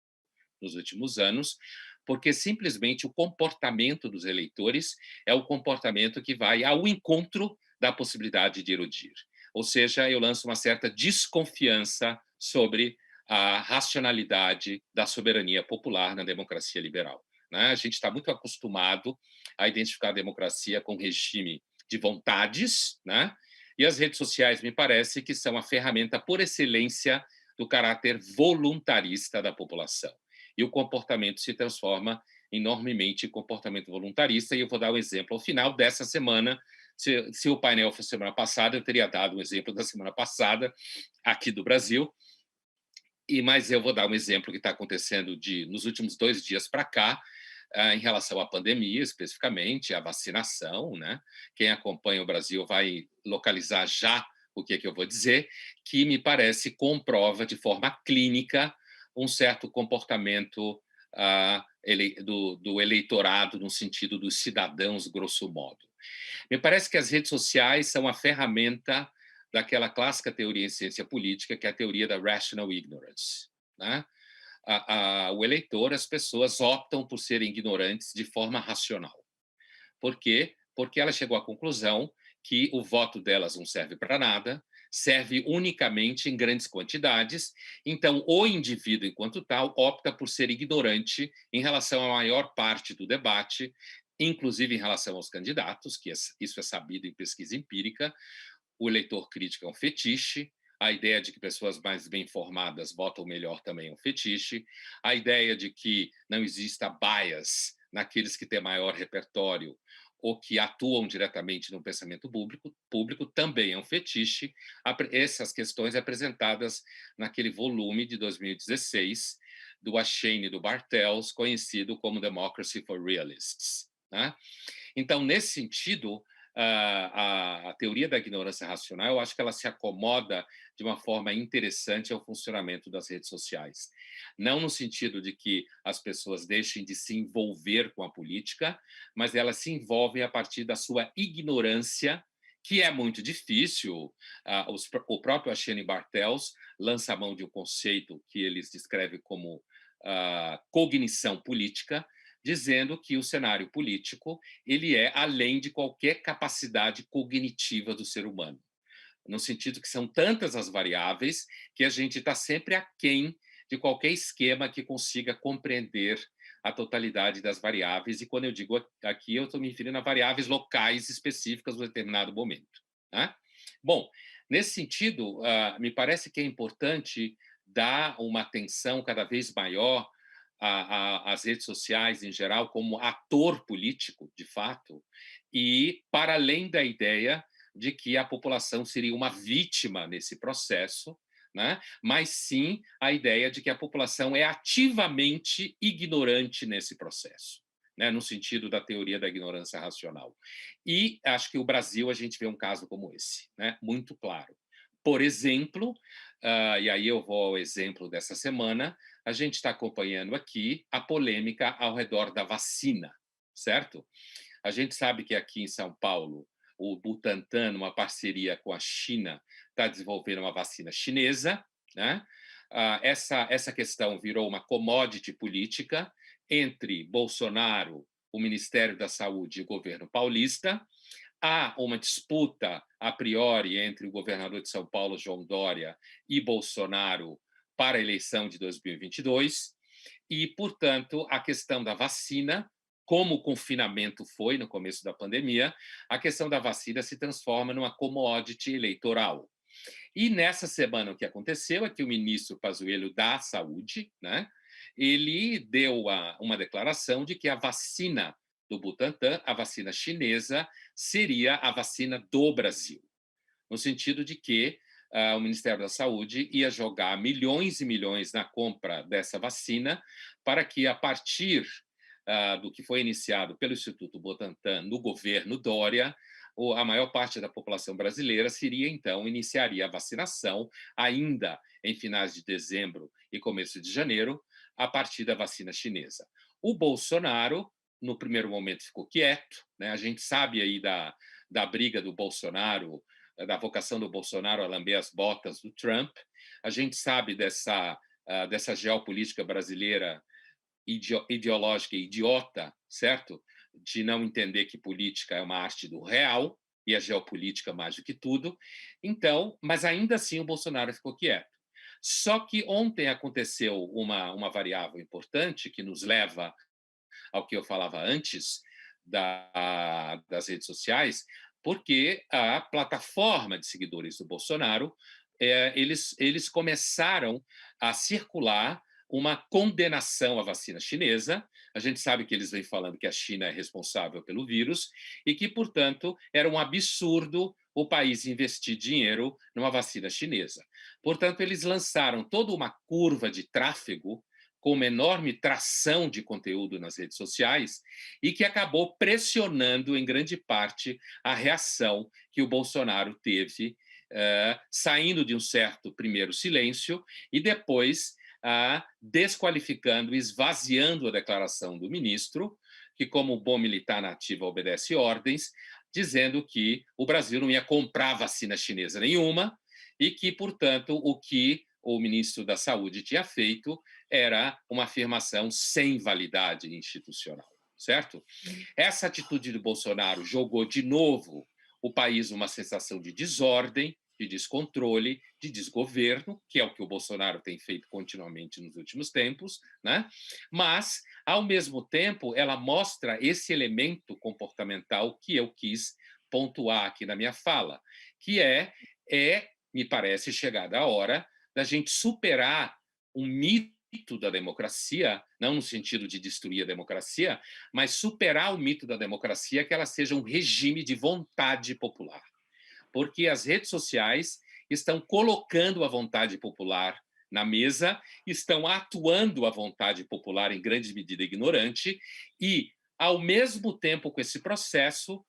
nos últimos anos, porque simplesmente o comportamento dos eleitores é o comportamento que vai ao encontro da possibilidade de erodir. Ou seja, eu lanço uma certa desconfiança sobre a racionalidade da soberania popular na democracia liberal, né? A gente está muito acostumado a identificar a democracia com regime de vontades, né? E as redes sociais, me parece, que são a ferramenta por excelência do caráter voluntarista da população. E o comportamento se transforma enormemente em comportamento voluntarista, e eu vou dar um exemplo ao final dessa semana. Se o painel fosse semana passada, eu teria dado um exemplo da semana passada, aqui do Brasil, mas eu vou dar um exemplo que está acontecendo nos últimos 2 dias para cá, em relação à pandemia, especificamente, à vacinação, né? Quem acompanha o Brasil vai localizar já o que é que eu vou dizer, que me parece comprova de forma clínica um certo comportamento do eleitorado, no sentido dos cidadãos, grosso modo. Me parece que as redes sociais são a ferramenta daquela clássica teoria em ciência política, que é a teoria da rational ignorance, né? O eleitor, as pessoas optam por serem ignorantes de forma racional. Por quê? Porque ela chegou à conclusão que o voto delas não serve para nada, serve unicamente em grandes quantidades, então o indivíduo, enquanto tal, opta por ser ignorante em relação à maior parte do debate, inclusive em relação aos candidatos, que isso é sabido em pesquisa empírica. O eleitor crítico é um fetiche, a ideia de que pessoas mais bem informadas votam melhor também é um fetiche, a ideia de que não exista bias naqueles que têm maior repertório ou que atuam diretamente no pensamento público também é um fetiche. Essas questões apresentadas naquele volume de 2016 do Ashane e do Bartels, conhecido como Democracy for Realists, né? Então, nesse sentido, a teoria da ignorância racional, eu acho que ela se acomoda de uma forma interessante ao funcionamento das redes sociais. Não no sentido de que as pessoas deixem de se envolver com a política, mas elas se envolvem a partir da sua ignorância, que é muito difícil. O próprio Ashane Bartels lança a mão de um conceito que eles descrevem como cognição política, dizendo que o cenário político ele é além de qualquer capacidade cognitiva do ser humano, no sentido que são tantas as variáveis que a gente está sempre aquém de qualquer esquema que consiga compreender a totalidade das variáveis, e quando eu digo aqui, eu estou me referindo a variáveis locais específicas de um determinado momento, né? Bom, nesse sentido, me parece que é importante dar uma atenção cada vez maior às redes sociais em geral como ator político, de fato, e para além da ideia de que a população seria uma vítima nesse processo, né? Mas sim a ideia de que a população é ativamente ignorante nesse processo, né? No sentido da teoria da ignorância racional. E acho que o Brasil, a gente vê um caso como esse, né? Muito claro. Por exemplo, e aí eu vou ao exemplo dessa semana, a gente está acompanhando aqui a polêmica ao redor da vacina, certo? A gente sabe que aqui em São Paulo, o Butantan, uma parceria com a China, está desenvolvendo uma vacina chinesa, né? Essa questão virou uma commodity política entre Bolsonaro, o Ministério da Saúde e o governo paulista. Há uma disputa, a priori, entre o governador de São Paulo, João Dória, e Bolsonaro para a eleição de 2022, e, portanto, a questão da vacina, como o confinamento foi no começo da pandemia, a questão da vacina se transforma numa commodity eleitoral. E nessa semana o que aconteceu é que o ministro Pazuello da Saúde, né, ele deu uma declaração de que a vacina do Butantan, a vacina chinesa, seria a vacina do Brasil, no sentido de que o Ministério da Saúde ia jogar milhões e milhões na compra dessa vacina para que, a partir do que foi iniciado pelo Instituto Butantan no governo Dória, a maior parte da população brasileira iniciaria a vacinação ainda em finais de dezembro e começo de janeiro, a partir da vacina chinesa. O Bolsonaro, no primeiro momento, ficou quieto, né? A gente sabe aí da briga do Bolsonaro, da vocação do Bolsonaro a lamber as botas do Trump. A gente sabe dessa geopolítica brasileira ideológica e idiota, certo? De não entender que política é uma arte do real e a geopolítica mais do que tudo. Então, mas ainda assim o Bolsonaro ficou quieto. Só que ontem aconteceu uma variável importante que nos leva ao que eu falava antes das redes sociais, porque a plataforma de seguidores do Bolsonaro, eles começaram a circular uma condenação à vacina chinesa. A gente sabe que eles vêm falando que a China é responsável pelo vírus e que, portanto, era um absurdo o país investir dinheiro numa vacina chinesa. Portanto, eles lançaram toda uma curva de tráfego com uma enorme tração de conteúdo nas redes sociais e que acabou pressionando, em grande parte, a reação que o Bolsonaro teve, saindo de um certo primeiro silêncio e depois desqualificando, esvaziando a declaração do ministro, que, como bom militar na ativa, obedece ordens, dizendo que o Brasil não ia comprar vacina chinesa nenhuma e que, portanto, o que o ministro da Saúde tinha feito era uma afirmação sem validade institucional, certo? Essa atitude do Bolsonaro jogou de novo o país numa sensação de desordem, de descontrole, de desgoverno, que é o que o Bolsonaro tem feito continuamente nos últimos tempos, né? Mas, ao mesmo tempo, ela mostra esse elemento comportamental que eu quis pontuar aqui na minha fala, que me parece, chegada a hora da gente superar um mito da democracia, não no sentido de destruir a democracia, mas superar o mito da democracia, que ela seja um regime de vontade popular. Porque as redes sociais estão colocando a vontade popular na mesa, estão atuando a vontade popular em grande medida ignorante e, ao mesmo tempo com esse processo,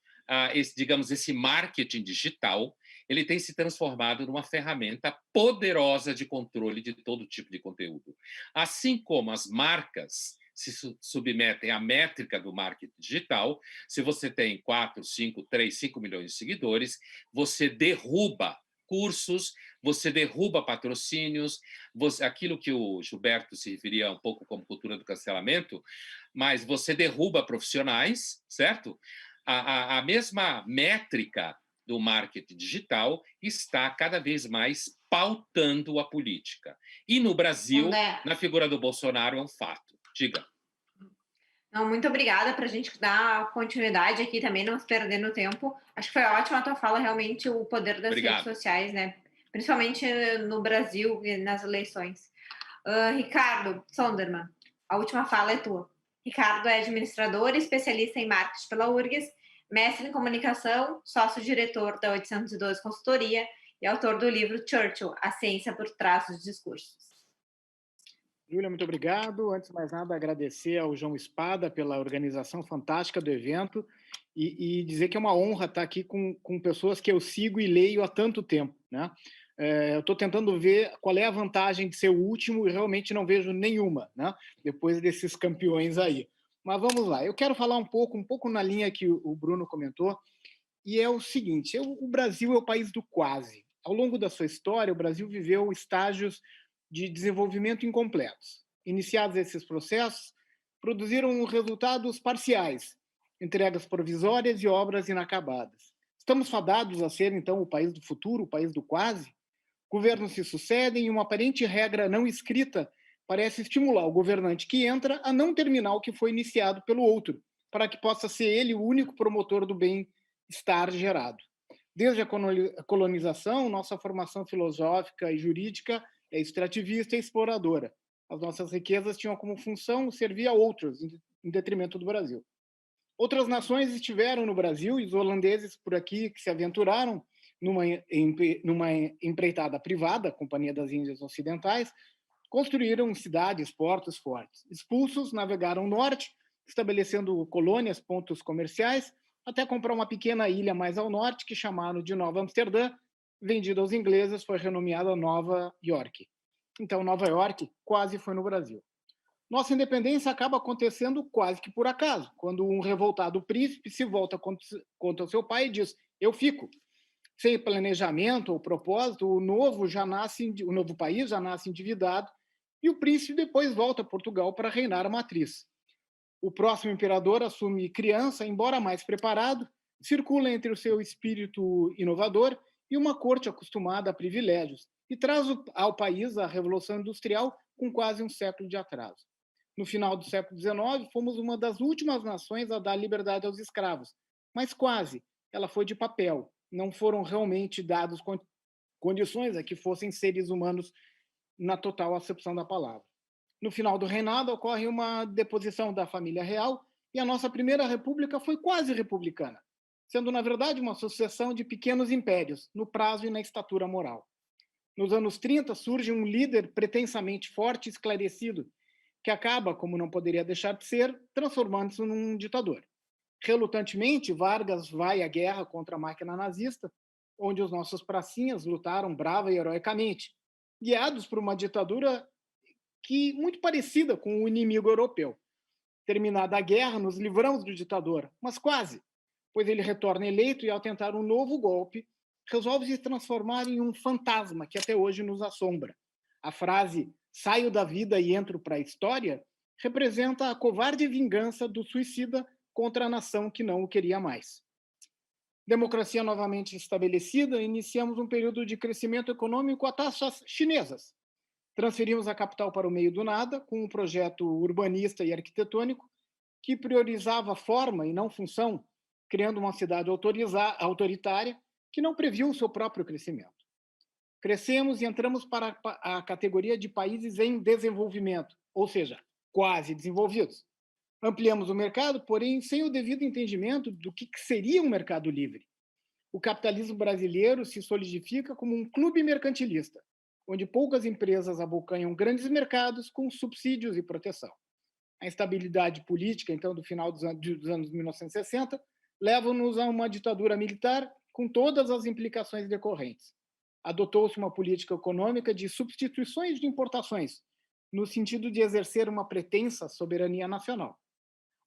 esse marketing digital, ele tem se transformado numa ferramenta poderosa de controle de todo tipo de conteúdo. Assim como as marcas se submetem à métrica do marketing digital, se você tem 4, 5, 3, 5 milhões de seguidores, você derruba cursos, você derruba patrocínios, aquilo que o Gilberto se referia um pouco como cultura do cancelamento, mas você derruba profissionais, certo? A mesma métrica do marketing digital está cada vez mais pautando a política. E no Brasil, na figura do Bolsonaro, é um fato. Diga. Não, muito obrigada para a gente dar continuidade aqui também, não se perder no tempo. Acho que foi ótima a tua fala, realmente, o poder das redes sociais, né? Principalmente no Brasil e nas eleições. Ricardo Sonderman, a última fala é tua. Ricardo é administrador e especialista em marketing pela URGS, mestre em comunicação, sócio-diretor da 812 Consultoria e autor do livro Churchill, A Ciência por Trás dos Discursos. Júlia, muito obrigado. Antes de mais nada, agradecer ao João Espada pela organização fantástica do evento e dizer que é uma honra estar aqui com pessoas que eu sigo e leio há tanto tempo, né? Eu estou tentando ver qual é a vantagem de ser o último e realmente não vejo nenhuma, né? Depois desses campeões aí. Mas vamos lá. Eu quero falar um pouco na linha que o Bruno comentou, e é o seguinte: o Brasil é o país do quase. Ao longo da sua história, o Brasil viveu estágios de desenvolvimento incompletos. Iniciados esses processos, produziram resultados parciais, entregas provisórias e obras inacabadas. Estamos fadados a ser, então, o país do futuro, o país do quase? Governos se sucedem e uma aparente regra não escrita parece estimular o governante que entra a não terminar o que foi iniciado pelo outro, para que possa ser ele o único promotor do bem-estar gerado. Desde a colonização, nossa formação filosófica e jurídica é extrativista e exploradora. As nossas riquezas tinham como função servir a outros, em detrimento do Brasil. Outras nações estiveram no Brasil, e os holandeses por aqui que se aventuraram numa empreitada privada, Companhia das Índias Ocidentais, construíram cidades, portos fortes. Expulsos, navegaram norte, estabelecendo colônias, pontos comerciais, até comprar uma pequena ilha mais ao norte, que chamaram de Nova Amsterdã, vendida aos ingleses, foi renomeada Nova York. Então, Nova York quase foi no Brasil. Nossa independência acaba acontecendo quase que por acaso, quando um revoltado príncipe se volta contra o seu pai e diz: eu fico. Sem planejamento ou propósito, o novo país já nasce endividado e o príncipe depois volta a Portugal para reinar a matriz. O próximo imperador assume criança, embora mais preparado, circula entre o seu espírito inovador e uma corte acostumada a privilégios, e traz ao país a Revolução Industrial com quase um século de atraso. No final do século XIX, fomos uma das últimas nações a dar liberdade aos escravos, mas quase, ela foi de papel. Não foram realmente dadas condições a que fossem seres humanos na total acepção da palavra. No final do reinado, ocorre uma deposição da família real e a nossa primeira república foi quase republicana, sendo, na verdade, uma sucessão de pequenos impérios, no prazo e na estatura moral. Nos anos 30, surge um líder pretensamente forte e esclarecido, que acaba, como não poderia deixar de ser, transformando-se num ditador. Relutantemente, Vargas vai à guerra contra a máquina nazista, onde os nossos pracinhas lutaram brava e heroicamente, guiados por uma ditadura que muito parecida com o inimigo europeu. Terminada a guerra, nos livramos do ditador, mas quase, pois ele retorna eleito e, ao tentar um novo golpe, resolve se transformar em um fantasma que até hoje nos assombra. A frase "saio da vida e entro para a história" representa a covarde vingança do suicida contra a nação que não o queria mais. Democracia novamente estabelecida, iniciamos um período de crescimento econômico a taxas chinesas. Transferimos a capital para o meio do nada, com um projeto urbanista e arquitetônico que priorizava forma e não função, criando uma cidade autoritária que não previu o seu próprio crescimento. Crescemos e entramos para a categoria de países em desenvolvimento, ou seja, quase desenvolvidos. Ampliamos o mercado, porém sem o devido entendimento do que seria um mercado livre. O capitalismo brasileiro se solidifica como um clube mercantilista, onde poucas empresas abocanham grandes mercados com subsídios e proteção. A instabilidade política, então, do final dos anos 1960, leva-nos a uma ditadura militar com todas as implicações decorrentes. Adotou-se uma política econômica de substituições de importações, no sentido de exercer uma pretensa soberania nacional.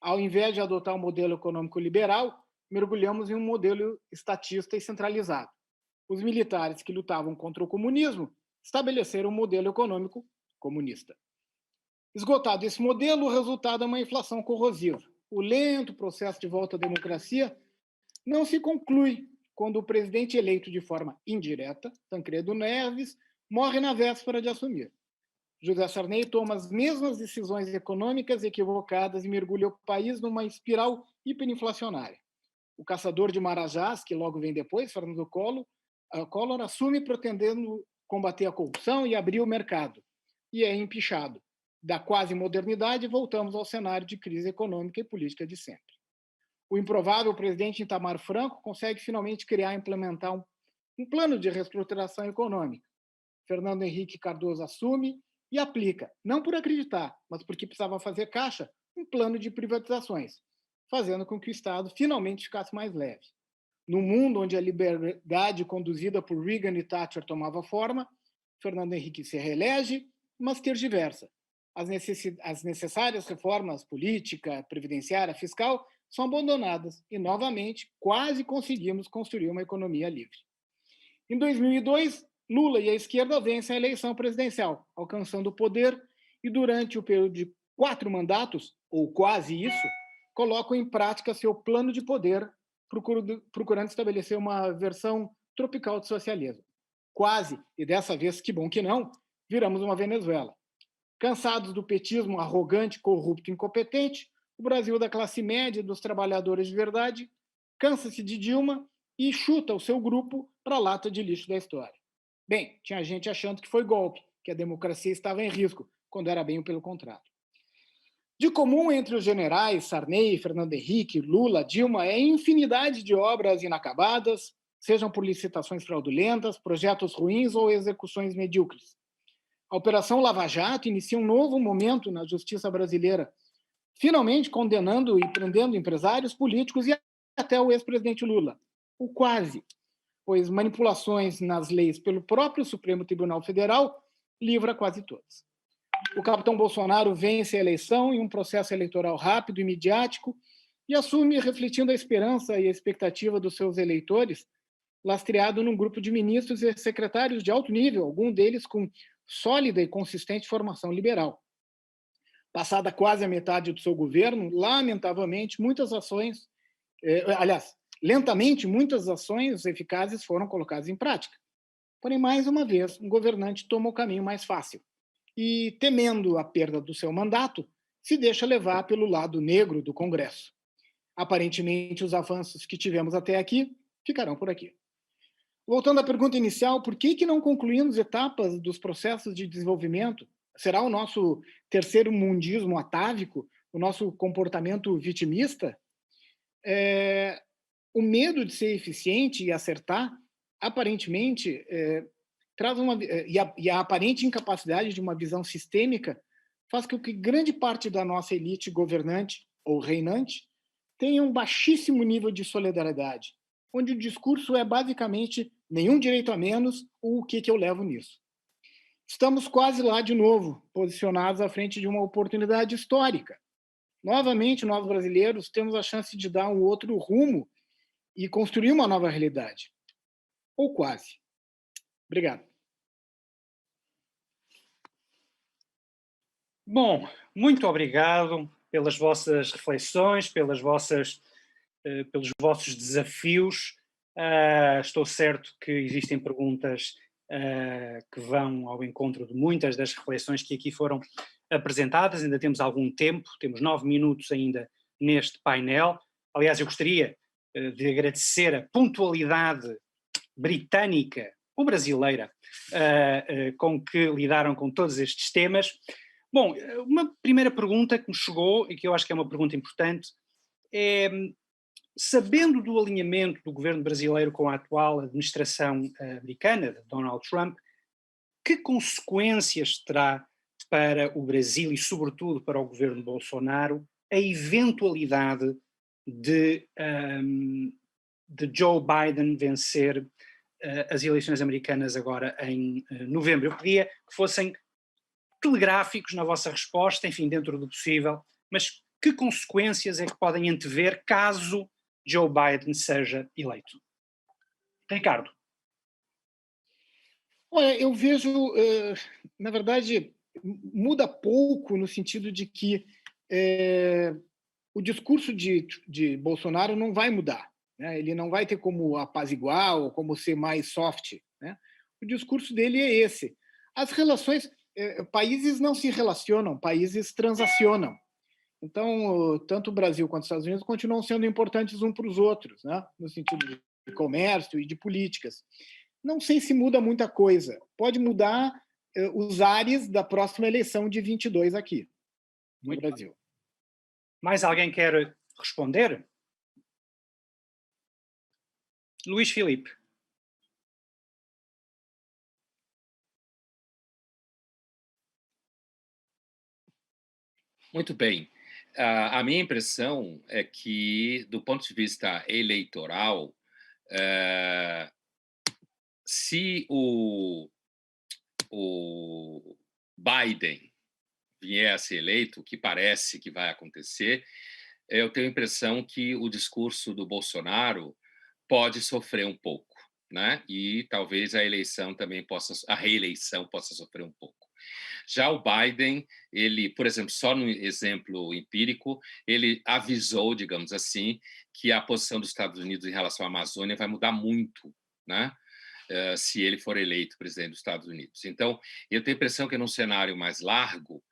Ao invés de adotar um modelo econômico liberal, mergulhamos em um modelo estatista e centralizado. Os militares que lutavam contra o comunismo estabeleceram um modelo econômico comunista. Esgotado esse modelo, o resultado é uma inflação corrosiva. O lento processo de volta à democracia não se conclui quando o presidente eleito de forma indireta, Tancredo Neves, morre na véspera de assumir. José Sarney toma as mesmas decisões econômicas equivocadas e mergulha o país numa espiral hiperinflacionária. O caçador de Marajás, que logo vem depois, Fernando Collor, assume pretendendo combater a corrupção e abrir o mercado, e é empichado. Da quase modernidade, voltamos ao cenário de crise econômica e política de sempre. O improvável presidente Itamar Franco consegue finalmente criar e implementar um plano de reestruturação econômica. Fernando Henrique Cardoso assume e aplica, não por acreditar, mas porque precisava fazer caixa, um plano de privatizações, fazendo com que o Estado finalmente ficasse mais leve. No mundo onde a liberdade conduzida por Reagan e Thatcher tomava forma, Fernando Henrique se reelege, mas tergiversa. As necessárias reformas política, previdenciária, fiscal são abandonadas e, novamente, quase conseguimos construir uma economia livre. Em 2002, Lula e a esquerda vencem a eleição presidencial, alcançando o poder e, durante o período de 4 mandatos, ou quase isso, colocam em prática seu plano de poder, procurando estabelecer uma versão tropical de socialismo. Quase, e dessa vez, que bom que não, viramos uma Venezuela. Cansados do petismo arrogante, corrupto e incompetente, o Brasil da classe média e dos trabalhadores de verdade cansa-se de Dilma e chuta o seu grupo para a lata de lixo da história. Bem, tinha gente achando que foi golpe, que a democracia estava em risco, quando era bem pelo contrário. De comum entre os generais Sarney, Fernando Henrique, Lula, Dilma, é infinidade de obras inacabadas, sejam por licitações fraudulentas, projetos ruins ou execuções medíocres. A Operação Lava Jato inicia um novo momento na justiça brasileira, finalmente condenando e prendendo empresários, políticos e até o ex-presidente Lula. O quase, pois manipulações nas leis pelo próprio Supremo Tribunal Federal livra quase todas. O capitão Bolsonaro vence a eleição em um processo eleitoral rápido e midiático e assume refletindo a esperança e a expectativa dos seus eleitores, lastreado num grupo de ministros e secretários de alto nível, algum deles com sólida e consistente formação liberal. Passada quase a metade do seu governo, lamentavelmente, lentamente, muitas ações eficazes foram colocadas em prática. Porém, mais uma vez, um governante toma o caminho mais fácil e, temendo a perda do seu mandato, se deixa levar pelo lado negro do Congresso. Aparentemente, os avanços que tivemos até aqui ficarão por aqui. Voltando à pergunta inicial, por que não concluímos etapas dos processos de desenvolvimento? Será o nosso terceiro mundismo atávico, o nosso comportamento vitimista? O medo de ser eficiente e acertar, aparentemente, traz e a aparente incapacidade de uma visão sistêmica faz com que grande parte da nossa elite governante ou reinante tenha um baixíssimo nível de solidariedade, onde o discurso é basicamente nenhum direito a menos ou o que eu levo nisso. Estamos quase lá de novo, posicionados à frente de uma oportunidade histórica. Novamente, nós brasileiros temos a chance de dar um outro rumo e construir uma nova realidade. Ou quase. Obrigado. Bom, muito obrigado pelas vossas reflexões, pelos vossos desafios. Estou certo que existem perguntas que vão ao encontro de muitas das reflexões que aqui foram apresentadas. Ainda temos algum tempo, temos 9 minutos ainda neste painel. Aliás, eu gostaria de agradecer a pontualidade britânica ou brasileira com que lidaram com todos estes temas. Bom, uma primeira pergunta que me chegou, e que eu acho que é uma pergunta importante, é: sabendo do alinhamento do governo brasileiro com a atual administração americana, de Donald Trump, que consequências terá para o Brasil e, sobretudo, para o governo Bolsonaro a eventualidade de Joe Biden vencer as eleições americanas agora em novembro? Eu pedia que fossem telegráficos na vossa resposta, enfim, dentro do possível, mas que consequências é que podem antever caso Joe Biden seja eleito? Ricardo. Olha, eu vejo, na verdade, muda pouco no sentido de que o discurso de Bolsonaro não vai mudar, né? Ele não vai ter como apaziguar ou como ser mais soft, né? O discurso dele é esse. As relações, países não se relacionam, países transacionam. Então, tanto o Brasil quanto os Estados Unidos continuam sendo importantes uns para os outros, né? No sentido de comércio e de políticas. Não sei se muda muita coisa. Pode mudar os ares da próxima eleição de 22 aqui, no Brasil. Mais alguém quer responder? Luís Filipe. Muito bem. A minha impressão é que, do ponto de vista eleitoral, se o Biden vier a ser eleito, o que parece que vai acontecer, eu tenho a impressão que o discurso do Bolsonaro pode sofrer um pouco, né? E talvez a reeleição possa sofrer um pouco. Já o Biden, ele, por exemplo, só no exemplo empírico, ele avisou, digamos assim, que a posição dos Estados Unidos em relação à Amazônia vai mudar muito, né? Se ele for eleito presidente dos Estados Unidos. Então, eu tenho a impressão que num cenário mais largo,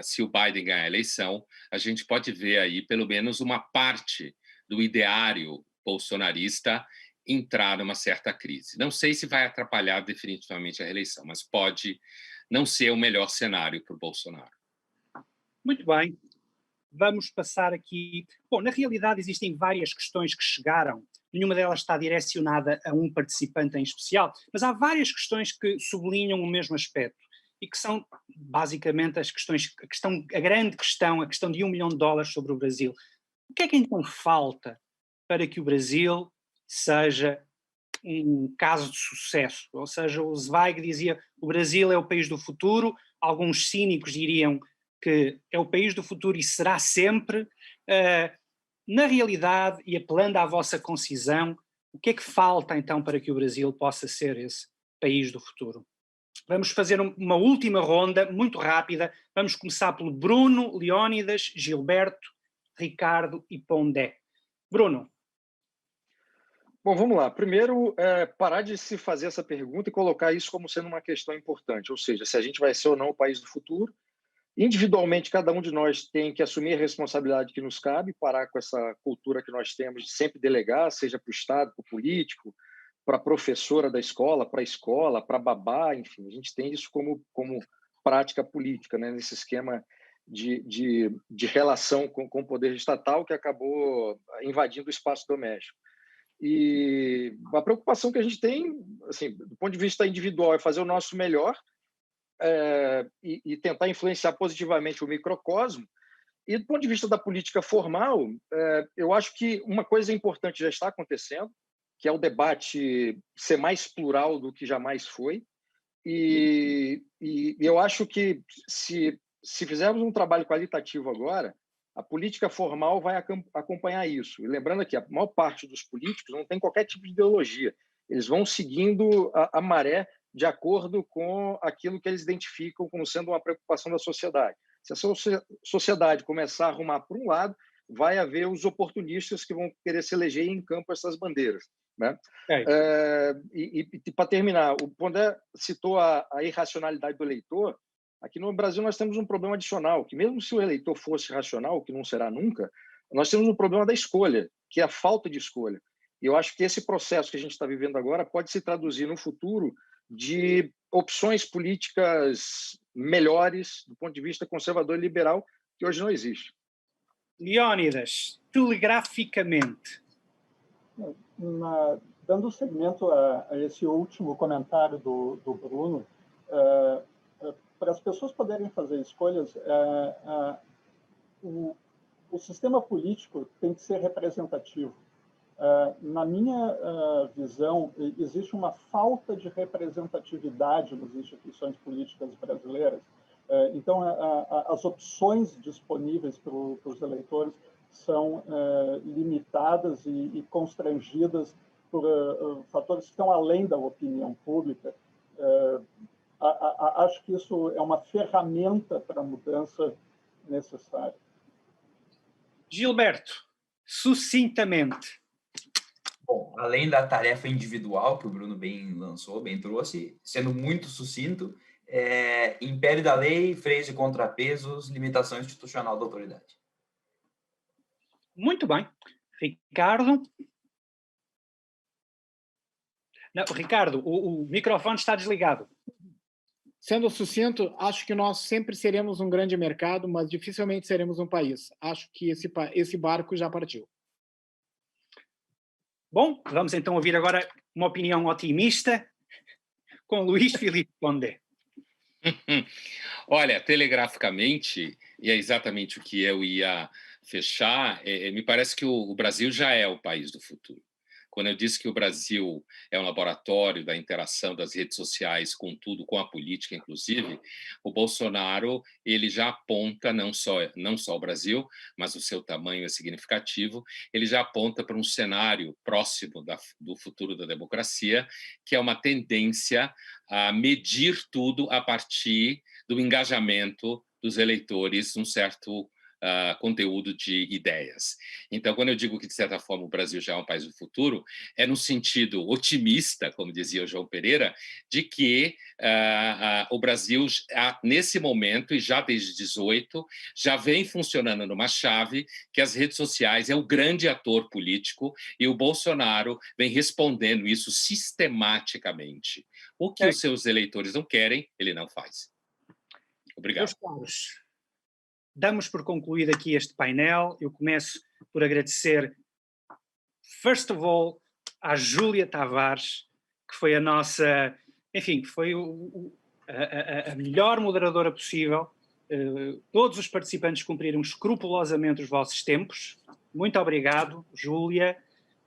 se o Biden ganhar a eleição, a gente pode ver aí pelo menos uma parte do ideário bolsonarista entrar numa certa crise. Não sei se vai atrapalhar definitivamente a reeleição, mas pode não ser o melhor cenário para o Bolsonaro. Muito bem. Vamos passar aqui... Bom, na realidade existem várias questões que chegaram. Nenhuma delas está direcionada a um participante em especial, mas há várias questões que sublinham o mesmo aspecto e que são basicamente as questões, a grande questão, a questão de $1 milhão sobre o Brasil. O que é que então falta para que o Brasil seja um caso de sucesso? Ou seja, o Zweig dizia o Brasil é o país do futuro, alguns cínicos diriam que é o país do futuro e será sempre. Na realidade, e apelando à vossa concisão, o que é que falta então para que o Brasil possa ser esse país do futuro? Vamos fazer uma última ronda, muito rápida. Vamos começar pelo Bruno, Leónidas, Gilberto, Ricardo e Pondé. Bruno. Bom, vamos lá. Primeiro, parar de se fazer essa pergunta e colocar isso como sendo uma questão importante, ou seja, se a gente vai ser ou não o país do futuro, Individualmente, cada um de nós tem que assumir a responsabilidade que nos cabe, parar com essa cultura que nós temos de sempre delegar, seja para o Estado, para o político, para a professora da escola, para a babá, enfim, a gente tem isso como prática política, né? Nesse esquema de relação com o poder estatal que acabou invadindo o espaço doméstico. E a preocupação que a gente tem, assim, do ponto de vista individual, é fazer o nosso melhor e tentar influenciar positivamente o microcosmo. E do ponto de vista da política formal, eu acho que uma coisa importante já está acontecendo, que é o debate ser mais plural do que jamais foi. E eu acho que se fizermos um trabalho qualitativo agora, a política formal vai acompanhar isso. E lembrando que a maior parte dos políticos não tem qualquer tipo de ideologia. Eles vão seguindo a maré de acordo com aquilo que eles identificam como sendo uma preocupação da sociedade. Se a sociedade começar a arrumar por um lado, vai haver os oportunistas que vão querer se eleger em campo essas bandeiras, né? E para terminar, o Pondé citou a irracionalidade do eleitor. Aqui no Brasil nós temos um problema adicional, que mesmo se o eleitor fosse racional, que não será nunca, nós temos um problema da escolha, que é a falta de escolha. E eu acho que esse processo que a gente está vivendo agora pode se traduzir no futuro de opções políticas melhores do ponto de vista conservador e liberal, que hoje não existe. Leónidas, telegraficamente. Dando seguimento a esse último comentário do Bruno, para as pessoas poderem fazer escolhas, o sistema político tem que ser representativo. Na minha visão, existe uma falta de representatividade nas instituições políticas brasileiras. Então, as opções disponíveis para os eleitores são limitadas e constrangidas por fatores que estão além da opinião pública. Acho que isso é uma ferramenta para a mudança necessária. Gilberto, sucintamente. Bom, além da tarefa individual que o Bruno bem lançou, bem trouxe, sendo muito sucinto, império da lei, freios e contrapesos, limitação institucional da autoridade. Muito bem. Ricardo? Não, Ricardo, o microfone está desligado. Sendo sucinto, acho que nós sempre seremos um grande mercado, mas dificilmente seremos um país. Acho que esse barco já partiu. Bom, vamos então ouvir agora uma opinião otimista com Luís Filipe Pondé. Olha, telegraficamente, e é exatamente o que eu ia fechar, me parece que o Brasil já é o país do futuro. Quando eu disse que o Brasil é um laboratório da interação das redes sociais com tudo, com a política, inclusive, o Bolsonaro ele já aponta não só o Brasil, mas o seu tamanho é significativo, ele já aponta para um cenário próximo do futuro da democracia, que é uma tendência a medir tudo a partir do engajamento dos eleitores num certo conteúdo de ideias. Então, quando eu digo que, de certa forma, o Brasil já é um país do futuro, é no sentido otimista, como dizia o João Pereira, de que o Brasil, nesse momento, e já desde 18, já vem funcionando numa chave que as redes sociais é o grande ator político e o Bolsonaro vem respondendo isso sistematicamente. O que os seus eleitores não querem, ele não faz. Obrigado. Meus caros, damos por concluído aqui este painel. Eu começo por agradecer, first of all, à Júlia Tavares, que foi a nossa, enfim, foi a melhor moderadora possível. Todos os participantes cumpriram escrupulosamente os vossos tempos. Muito obrigado, Júlia.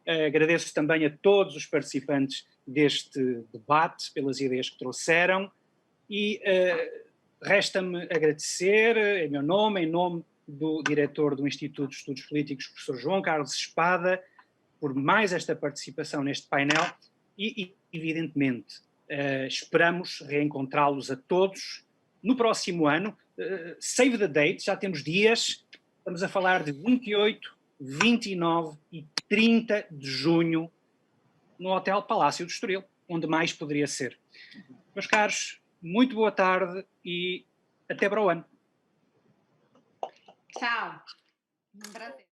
Agradeço também a todos os participantes deste debate pelas ideias que trouxeram e resta-me agradecer, em meu nome, em nome do diretor do Instituto de Estudos Políticos, professor João Carlos Espada, por mais esta participação neste painel e evidentemente, esperamos reencontrá-los a todos no próximo ano. Save the date, já temos dias, estamos a falar de 28, 29 e 30 de junho no Hotel Palácio do Estoril, onde mais poderia ser. Meus caros, muito boa tarde e até para o ano. Tchau. Um prazer.